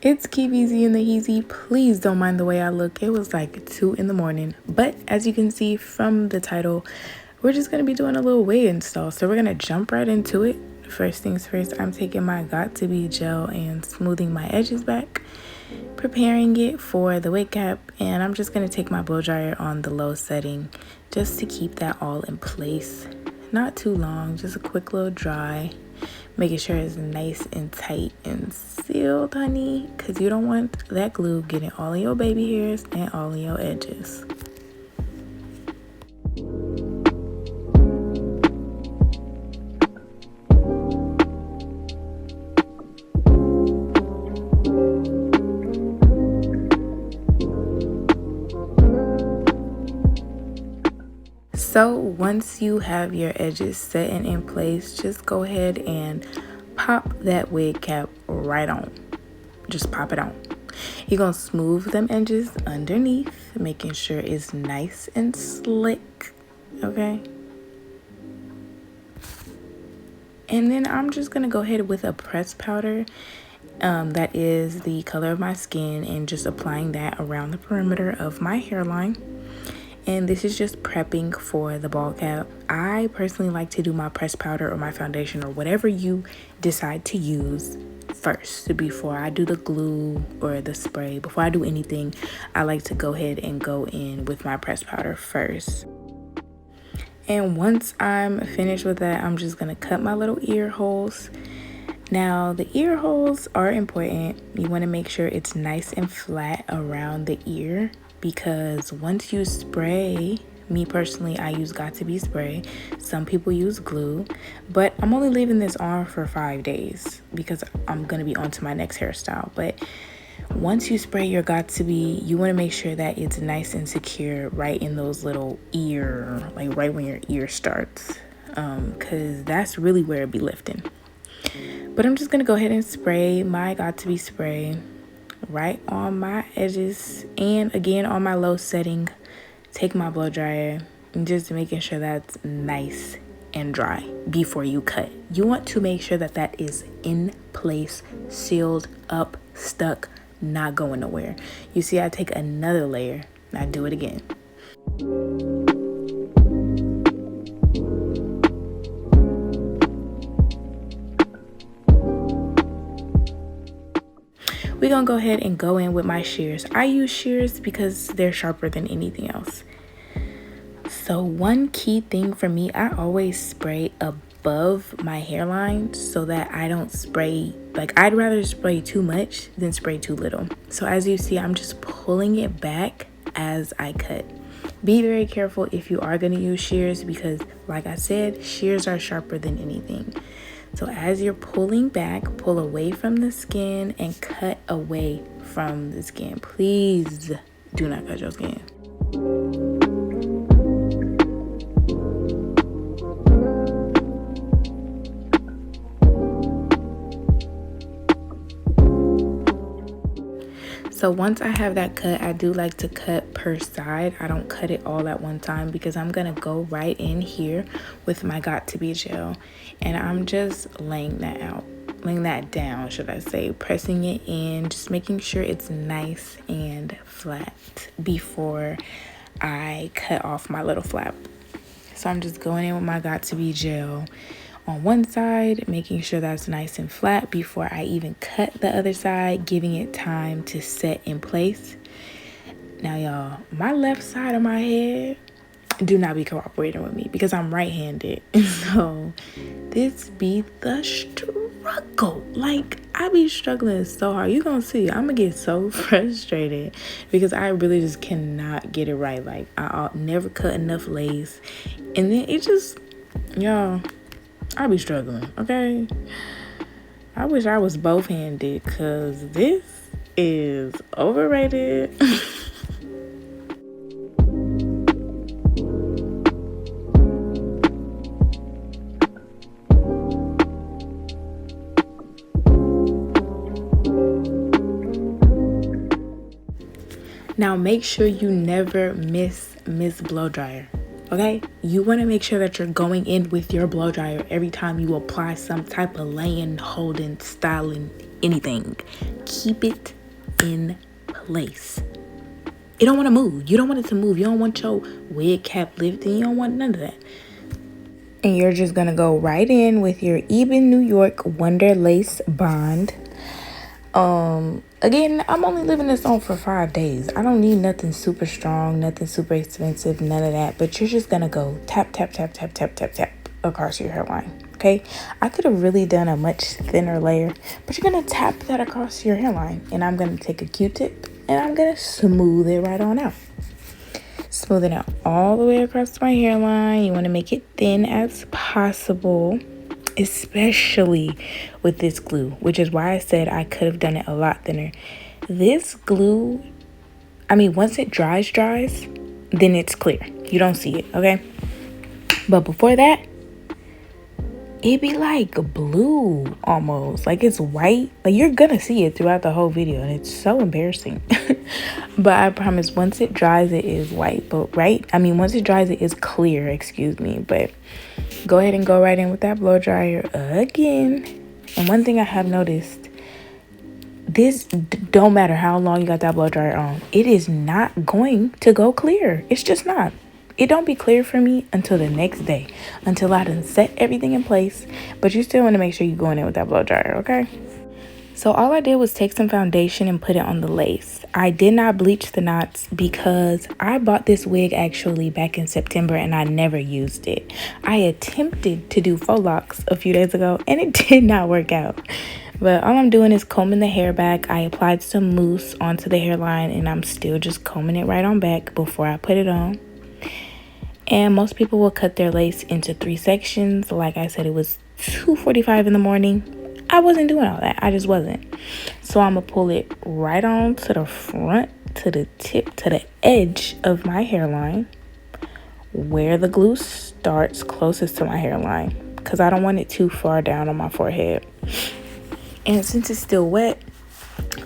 It's Keep Easy in the Heezy. Please don't mind the way I look. It was like 2 in the morning. But as you can see from the title, we're just going to be doing a little wig install. So we're going to jump right into it. First things first, I'm taking my Got To Be gel and smoothing my edges back, preparing it for the wig cap, and I'm just going to take my blow dryer on the low setting just to keep that all in place. Not too long, just a quick little dry, making sure it's nice and tight and sealed, honey, because you don't want that glue getting all in your baby hairs and all in your edges. So once you have your edges set and in place, just go ahead and pop that wig cap right on. Just pop it on. You're going to smooth them edges underneath, making sure it's nice and slick, okay? And then I'm just going to go ahead with a press powder that is the color of my skin, and just applying that around the perimeter of my hairline. And this is just prepping for the ball cap. I personally like to do my press powder or my foundation or whatever you decide to use first before I do the glue or the spray. Before I do anything, I like to go ahead and go in with my press powder first. And once I'm finished with that, I'm just gonna cut my little ear holes. Now, the ear holes are important. You wanna make sure it's nice and flat around the ear, because once you spray, me personally, I use Got To Be spray. Some people use glue, but I'm only leaving this on for 5 days because I'm gonna be on to my next hairstyle. But once you spray your Got To Be, you wanna make sure that it's nice and secure right in those little ear, like right when your ear starts, cause that's really where it be lifting. But I'm just gonna go ahead and spray my Got To Be spray right on my edges, and again on my low setting. Take my blow dryer and just making sure that's nice and dry before you cut. You want to make sure that that is in place, sealed up, stuck, not going nowhere. You see, I take another layer and I do it again. We're gonna go ahead and go in with my shears. I use shears because they're sharper than anything else. So one key thing for me, I always spray above my hairline so that I don't spray, like I'd rather spray too much than spray too little. So as you see, I'm just pulling it back as I cut. Be very careful if you are gonna use shears, because like I said, shears are sharper than anything. So as you're pulling back, pull away from the skin and cut away from the skin. Please do not cut your skin. So once I have that cut, I do like to cut per side. I don't cut it all at one time because I'm gonna go right in here with my Got To Be gel, and I'm just laying that down, should I say, pressing it in, just making sure it's nice and flat before I cut off my little flap. So I'm just going in with my Got To Be gel on one side, making sure that's nice and flat before I even cut the other side, giving it time to set in place. Now y'all, my left side of my head do not be cooperating with me because I'm right-handed. So this be the struggle. Like, I be struggling so hard. You gonna see, I'm gonna get so frustrated because I really just cannot get it right. Like, I'll never cut enough lace, and then it just, y'all, I be struggling, okay? I wish I was both-handed because this is overrated. Now make sure you never miss blow dryer. Okay, you want to make sure that you're going in with your blow dryer every time you apply some type of laying, holding, styling, anything. keep it in place. It don't want to move. You don't want it to move. You don't want your wig cap lifting. You don't want none of that. And you're just going to go right in with your Eben New York Wonder Lace Bond. Again, I'm only leaving this on for 5 days. I don't need nothing super strong, nothing super expensive, none of that. But you're just going to go tap, tap, tap, tap, tap, tap, tap across your hairline. Okay? I could have really done a much thinner layer, but you're going to tap that across your hairline. And I'm going to take a Q-tip and I'm going to smooth it right on out. Smooth it out all the way across my hairline. You want to make it thin as possible, especially with this glue, which is why I said I could have done it a lot thinner. This glue, I mean, once it dries, then it's clear. You don't see it, okay? But before that, it be like blue almost, like it's white. Like you're gonna see it throughout the whole video and it's so embarrassing. But I promise once it dries it is white. But once it dries it is clear, excuse me. But go ahead and go right in with that blow dryer again. And one thing I have noticed, this don't matter how long you got that blow dryer on, it is not going to go clear. It's just not. It don't be clear for me until the next day, until I done set everything in place. But you still want to make sure you go in with that blow dryer, okay? So all I did was take some foundation and put it on the lace. I did not bleach the knots because I bought this wig actually back in September and I never used it. I attempted to do faux locks a few days ago and it did not work out. But all I'm doing is combing the hair back. I applied some mousse onto the hairline and I'm still just combing it right on back before I put it on. And most people will cut their lace into 3 sections. Like I said, it was 2:45 in the morning. I wasn't doing all that. I just wasn't. So I'm going to pull it right on to the front, to the tip, to the edge of my hairline, where the glue starts closest to my hairline, because I don't want it too far down on my forehead. And since it's still wet,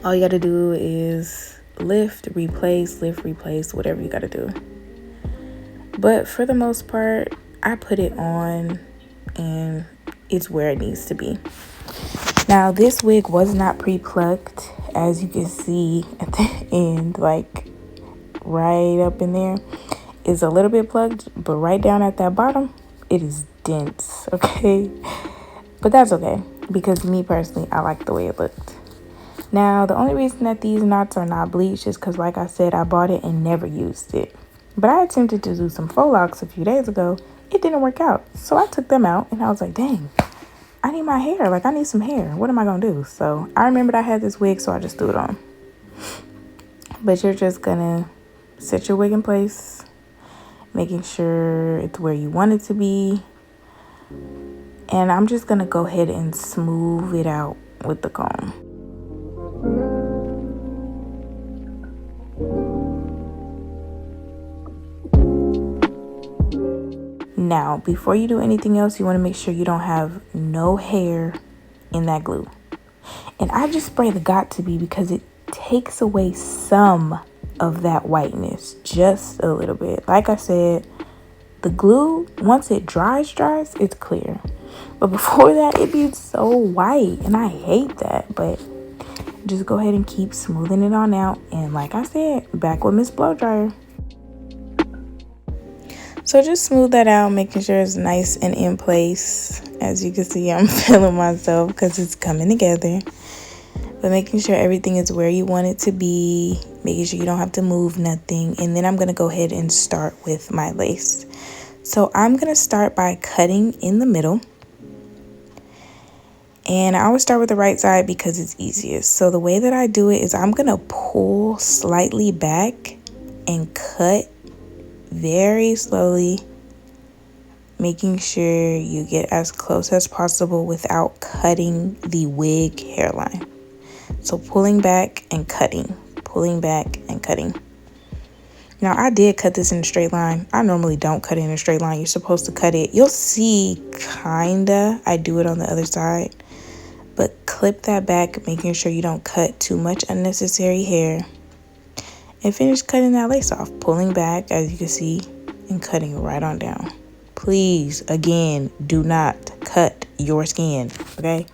all you got to do is lift, replace, whatever you got to do. But for the most part, I put it on and it's where it needs to be. Now, this wig was not pre-plucked, as you can see at the end, like right up in there is a little bit plucked, but right down at that bottom, it is dense, okay? But that's okay, because me personally, I like the way it looked. Now, the only reason that these knots are not bleached is because, like I said, I bought it and never used it. But I attempted to do some faux locks a few days ago. It didn't work out. So I took them out and I was like, dang, I need my hair. Like, I need some hair. What am I going to do? So I remembered I had this wig, so I just threw it on. But you're just going to set your wig in place, making sure it's where you want it to be. And I'm just going to go ahead and smooth it out with the comb. Now, before you do anything else, you want to make sure you don't have no hair in that glue. And I just spray the got to be because it takes away some of that whiteness, just a little bit. Like I said, the glue, once it dries, it's clear. But before that, it be so white, and I hate that. But just go ahead and keep smoothing it on out. And like I said, back with Miss Blow Dryer. So just smooth that out, making sure it's nice and in place. As you can see, I'm feeling myself because it's coming together. But making sure everything is where you want it to be, making sure you don't have to move nothing. And then I'm going to go ahead and start with my lace. So I'm going to start by cutting in the middle. And I always start with the right side because it's easiest. So the way that I do it is I'm going to pull slightly back and cut very slowly, making sure you get as close as possible without cutting the wig hairline. So pulling back and cutting, pulling back and cutting. Now, I did cut this in a straight line. I normally don't cut it in a straight line. You're supposed to cut it. You'll see kinda I do it on the other side. But clip that back, making sure you don't cut too much unnecessary hair. And finish cutting that lace off, pulling back, as you can see, and cutting right on down. Please, again, do not cut your skin, okay?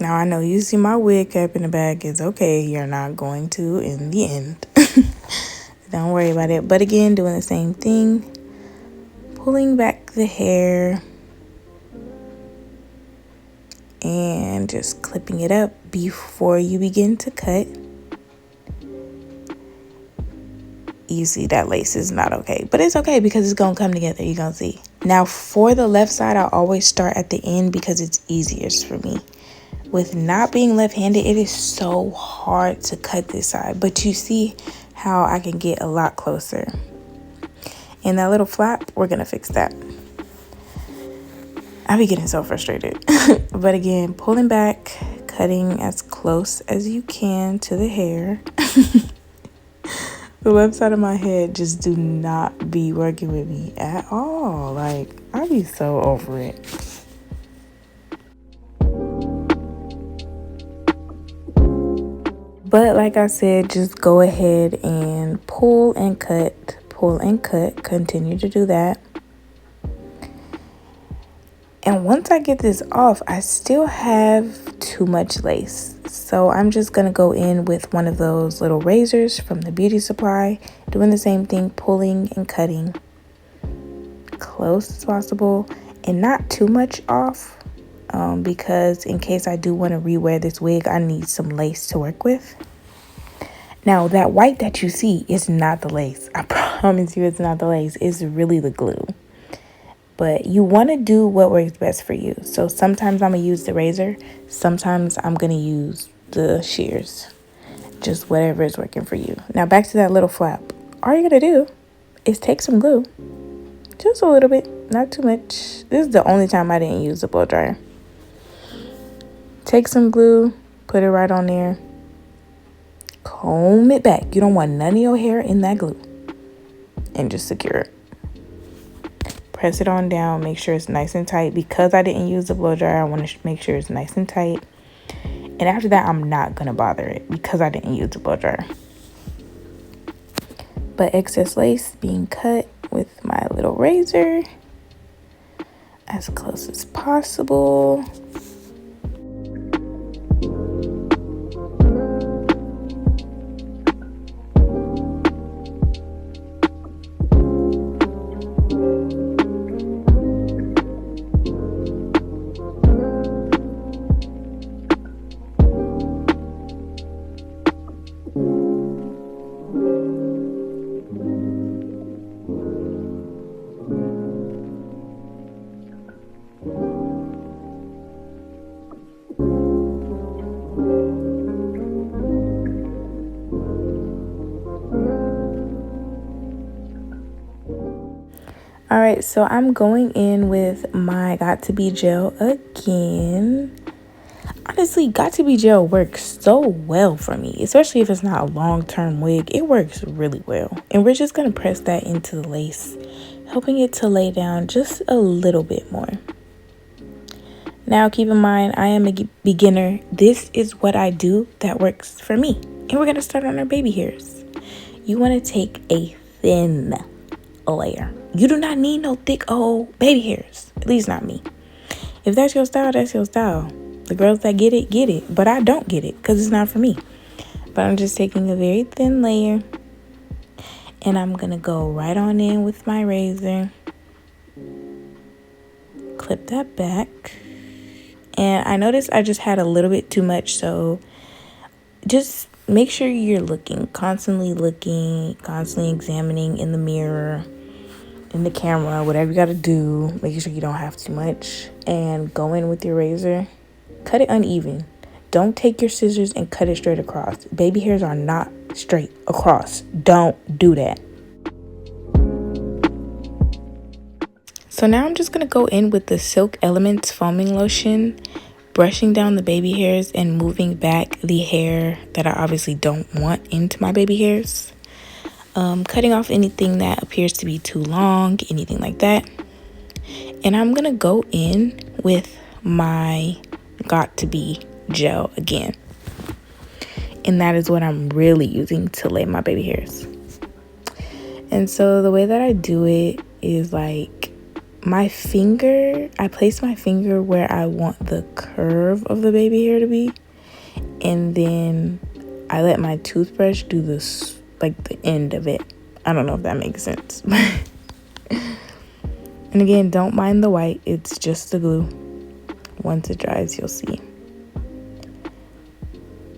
Now I know you see my wig cap in the back. It's okay. You're not going to in the end. Don't worry about it. But again, doing the same thing. Pulling back the hair. And just clipping it up before you begin to cut. You see that lace is not okay, but it's okay because it's gonna come together. You're gonna see. Now for the left side, I always start at the end because it's easiest for me. With not being left-handed, it is so hard to cut this side, but you see how I can get a lot closer. And that little flap, we're gonna fix that. I be getting so frustrated. But again, pulling back, cutting as close as you can to the hair. The left side of my head just do not be working with me at all. Like, I be so over it. But like I said, just go ahead and pull and cut, continue to do that. And once I get this off, I still have too much lace. So I'm just going to go in with one of those little razors from the beauty supply, doing the same thing, pulling and cutting close as possible and not too much off, because in case I do want to rewear this wig, I need some lace to work with. Now, that white that you see is not the lace. I promise you it's not the lace. It's really the glue. But you want to do what works best for you. So sometimes I'm going to use the razor. Sometimes I'm going to use the shears. Just whatever is working for you. Now back to that little flap. All you're going to do is take some glue. Just a little bit. Not too much. This is the only time I didn't use the blow dryer. Take some glue. Put it right on there. Comb it back. You don't want none of your hair in that glue. And just secure it. Press it on down, make sure it's nice and tight. Because I didn't use the blow dryer, I want to make sure it's nice and tight. And after that, I'm not going to bother it because I didn't use the blow dryer. But excess lace being cut with my little razor as close as possible. All right, so I'm going in with my Got To Be gel again. Honestly, Got To Be gel works so well for me, especially if it's not a long-term wig. It works really well. And we're just going to press that into the lace, helping it to lay down just a little bit more. Now, keep in mind, I am a beginner. This is what I do that works for me. And we're going to start on our baby hairs. You want to take a thin layer. You do not need no thick old baby hairs. At least not me. If that's your style, that's your style. The girls that get it. But I don't get it because it's not for me. But I'm just taking a very thin layer. And I'm going to go right on in with my razor. Clip that back. And I noticed I just had a little bit too much. So just make sure you're constantly examining in the mirror, in the camera, whatever you got to do. Making sure you don't have too much. And go in with your razor. Cut it uneven. Don't take your scissors and cut it straight across. Baby hairs are not straight across. Don't do that. So now I'm just going to go in with the Silk Elements foaming lotion, brushing down the baby hairs and moving back the hair that I obviously don't want into my baby hairs. Cutting off anything that appears to be too long, anything like that. And I'm going to go in with my Got To Be gel again. And that is what I'm really using to lay my baby hairs. And so the way that I do it is like my finger, I place my finger where I want the curve of the baby hair to be, and then I let my toothbrush do this, like the end of it. I don't know if that makes sense. And again, don't mind the white, it's just the glue. Once it dries, you'll see.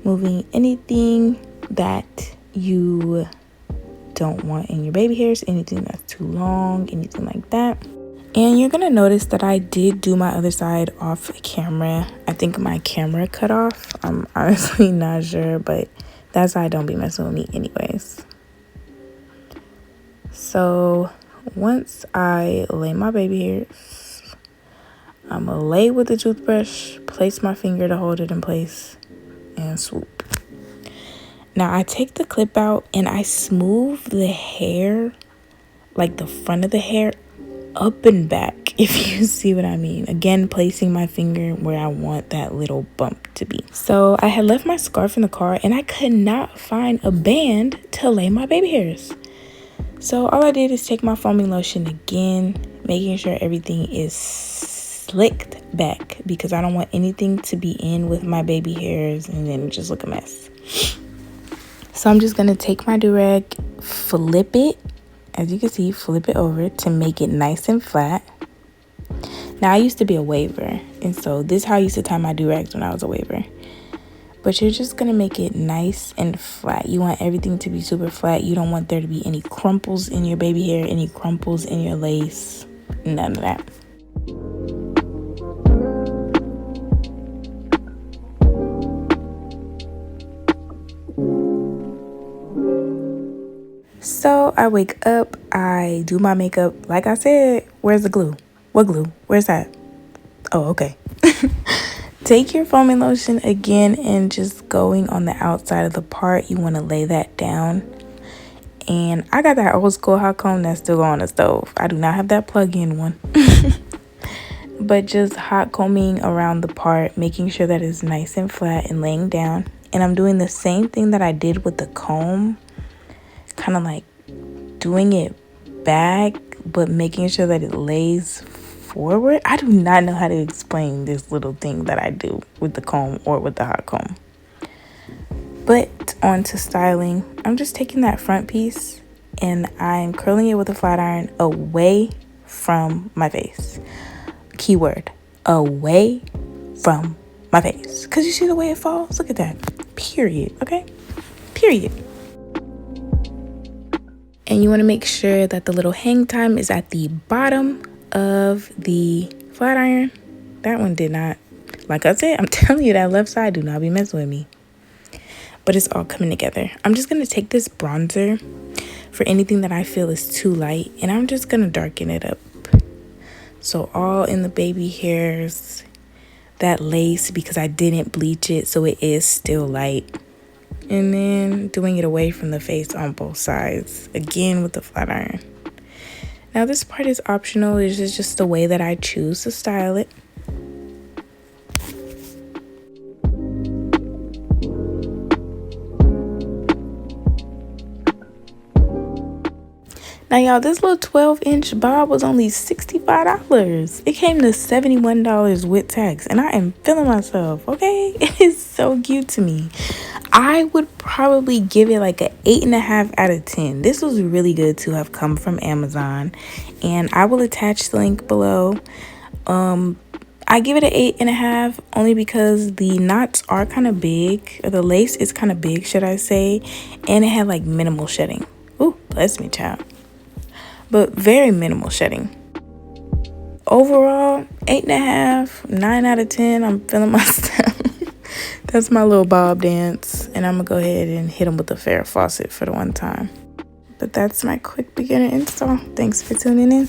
Moving anything that you don't want in your baby hairs, anything that's too long, anything like that. And you're gonna notice that I did do my other side off camera. I think my camera cut off. I'm honestly not sure, but that side don't be messing with me anyways. So once I lay my baby hairs, I'm gonna lay with the toothbrush, place my finger to hold it in place, and swoop. Now I take the clip out and I smooth the hair, like the front of the hair, up and back, if you see what I mean. Again, placing my finger where I want that little bump to be. So I had left my scarf in the car and I could not find a band to lay my baby hairs. So all I did is take my foaming lotion again, making sure everything is slicked back because I don't want anything to be in with my baby hairs and then just look a mess. So I'm just gonna take my do-rag, flip it, as you can see, flip it over to make it nice and flat. Now I used to be a waver, and so this is how I used to tie my do-rags when I was a waver. But you're just gonna make it nice and flat. You want everything to be super flat. You don't want there to be any crumples in your baby hair, any crumples in your lace, none of that. So I wake up, I do my makeup. Like I said, where's the glue? What glue? Where's that? Oh, okay. Take your foaming lotion again and just going on the outside of the part. You want to lay that down. And I got that old school hot comb that's still on the stove. I do not have that plug-in one. But just hot combing around the part, making sure that it's nice and flat and laying down. And I'm doing the same thing that I did with the comb. Kind of like doing it back, but making sure that it lays forward. I do not know how to explain this little thing that I do with the comb or with the hot comb. But on to styling. I'm just taking that front piece and I'm curling it with a flat iron away from my face. Keyword, away from my face. Because you see the way it falls? Look at that. Period. Okay? Period. And you want to make sure that the little hang time is at the bottom of the flat iron. That one did not. Like I said, I'm telling you, that left side do not be messing with me. But it's all coming together. I'm just going to take this bronzer for anything that I feel is too light. And I'm just going to darken it up. So all in the baby hairs, that lace, because I didn't bleach it, so it is still light. And then doing it away from the face on both sides, again with the flat iron. Now this part is optional. This is just the way that I choose to style it. Now y'all, this little 12-inch bob was only $65. It came to $71 with tax, and I am feeling myself, okay? It is so cute to me. I would probably give it like an 8.5 out of 10. This was really good to have come from Amazon, and I will attach the link below. I give it an 8.5 only because the knots are kind of big, or the lace is kind of big, should I say, and it had like minimal shedding. Ooh, bless me, child. But very minimal shedding. Overall, 8.5, 9 out of 10. I'm feeling myself. That's my little bob dance. And I'm going to go ahead and hit them with the Farrah faucet for the one time. But that's my quick beginner install. Thanks for tuning in.